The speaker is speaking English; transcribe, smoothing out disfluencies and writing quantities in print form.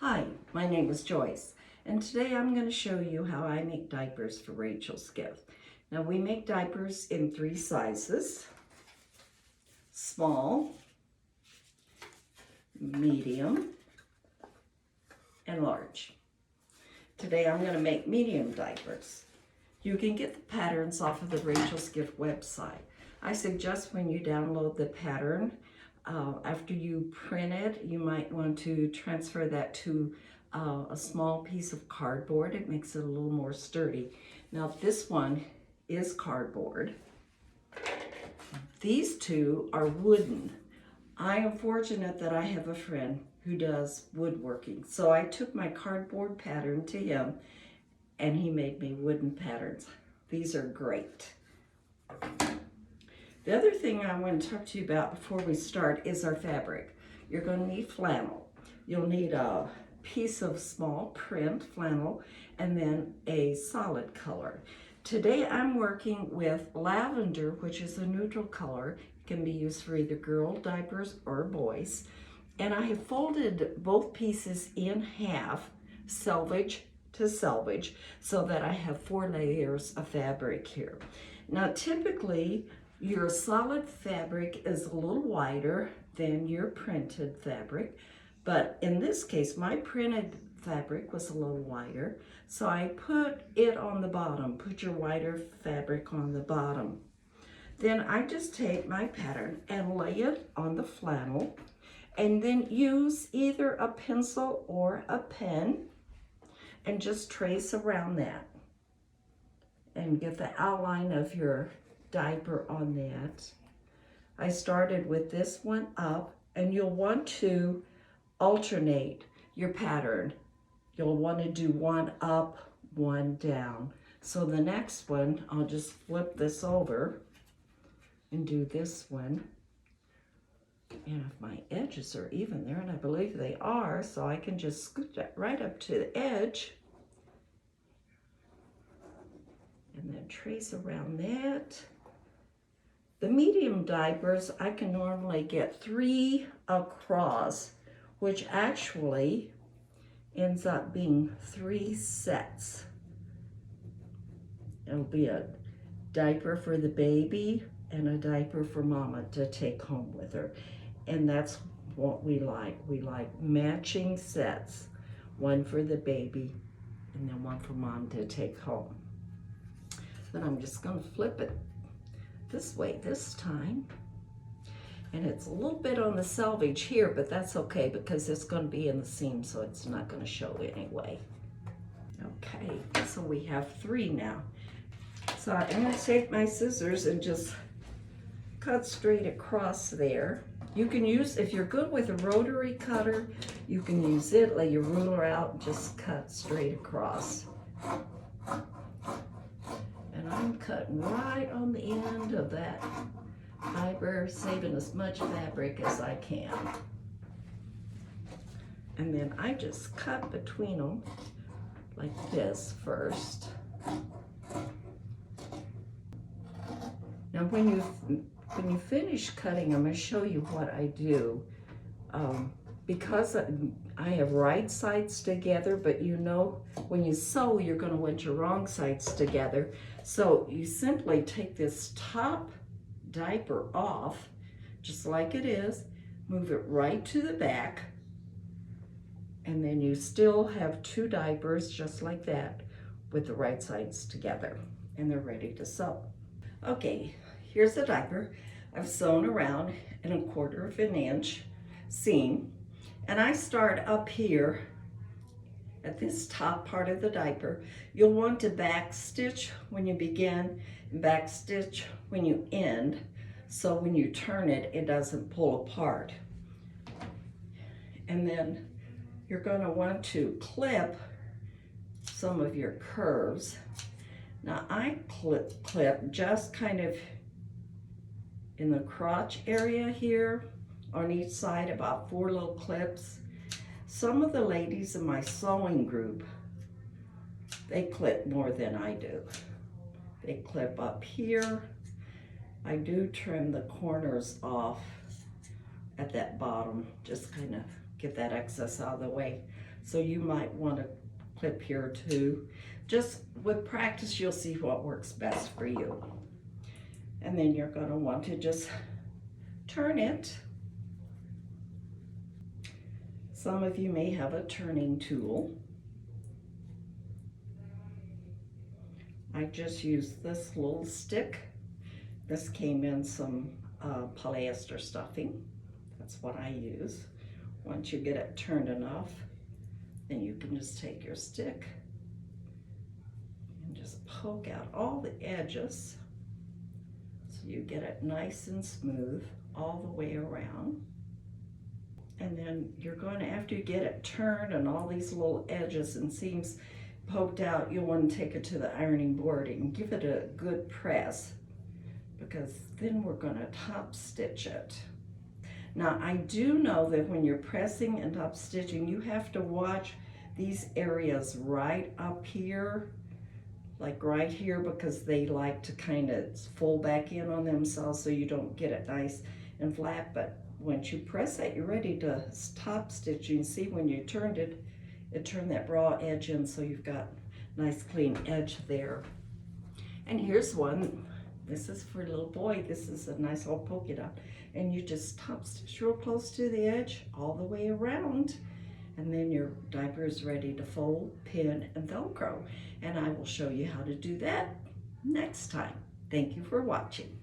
Hi, my name is Joyce, and today I'm going to show you how I make diapers for Rachel's gift. Now we make diapers in 3 sizes: small, medium, and large. Today I'm going to make medium diapers. You can get the patterns off of the Rachel's Gift website. I suggest when you download the pattern, after you print it, you might want to transfer that to a small piece of cardboard. It makes it a little more sturdy. Now this one is cardboard. These two are wooden. I am fortunate that I have a friend who does woodworking. So I took my cardboard pattern to him and he made me wooden patterns. These are great. The other thing I want to talk to you about before we start is our fabric. You're going to need flannel. You'll need a piece of small print flannel and then a solid color. Today I'm working with lavender, which is a neutral color. It can be used for either girl diapers or boys. And I have folded both pieces in half, selvage to selvage, so that I have 4 layers of fabric here. Now typically, your solid fabric is a little wider than your printed fabric, but in this case, my printed fabric was a little wider, so I put it on the bottom. Put your wider fabric on the bottom. Then I just take my pattern and lay it on the flannel, and then use either a pencil or a pen and just trace around that and get the outline of your diaper on that. I started with this one up, and you'll want to alternate your pattern. You'll want to do one up, one down. So the next one, I'll just flip this over and do this one. And if my edges are even there, and I believe they are, so I can just scoot that right up to the edge and then trace around that. The medium diapers, I can normally get 3 across, which actually ends up being 3 sets. It'll be a diaper for the baby and a diaper for mama to take home with her. And that's what we like. We like matching sets. One for the baby and then one for mom to take home. Then I'm just gonna flip it this way this time. And it's a little bit on the selvage here, but that's okay because it's going to be in the seam, so it's not going to show anyway. Okay, so we have 3 now. So I'm going to take my scissors and just cut straight across there. You can use, if you're good with a rotary cutter, you can use it, lay your ruler out and just cut straight across. And I'm cutting right on the end of that fiber, saving as much fabric as I can. And then I just cut between them like this first. Now when you finish cutting, I'm going to show you what I do. Because I have right sides together, but you know when you sew you're going to want your wrong sides together. So you simply take this top diaper off, just like it is, move it right to the back, and then you still have 2 diapers just like that with the right sides together, and they're ready to sew. Okay, here's the diaper. I've sewn around in a 1/4 of an inch seam, and I start up here at this top part of the diaper. You'll want to back stitch when you begin and back stitch when you end, so when you turn it, it doesn't pull apart. And then you're going to want to clip some of your curves. Now I clip just kind of in the crotch area here on each side, about 4 little clips. Some of the ladies in my sewing group, they clip more than I do. They clip up here. I do trim the corners off at that bottom, just kind of get that excess out of the way. So you might want to clip here too. Just with practice, you'll see what works best for you. And then you're going to want to just turn it. Some of you may have a turning tool. I just used this little stick. This came in some polyester stuffing. That's what I use. Once you get it turned enough, then you can just take your stick and just poke out all the edges so you get it nice and smooth all the way around. And then you're going to, after you get it turned and all these little edges and seams poked out, you'll want to take it to the ironing board and give it a good press, because then we're going to top stitch it. Now, I do know that when you're pressing and top stitching, you have to watch these areas right up here, like right here, because they like to kind of fold back in on themselves so you don't get it nice and flat. But once you press it, you're ready to top stitch. You can see when you turned it, it turned that raw edge in, so you've got nice clean edge there. And here's one. This is for a little boy. This is a nice little polka dot. And you just top stitch real close to the edge all the way around. And then your diaper is ready to fold, pin, and Velcro. And I will show you how to do that next time. Thank you for watching.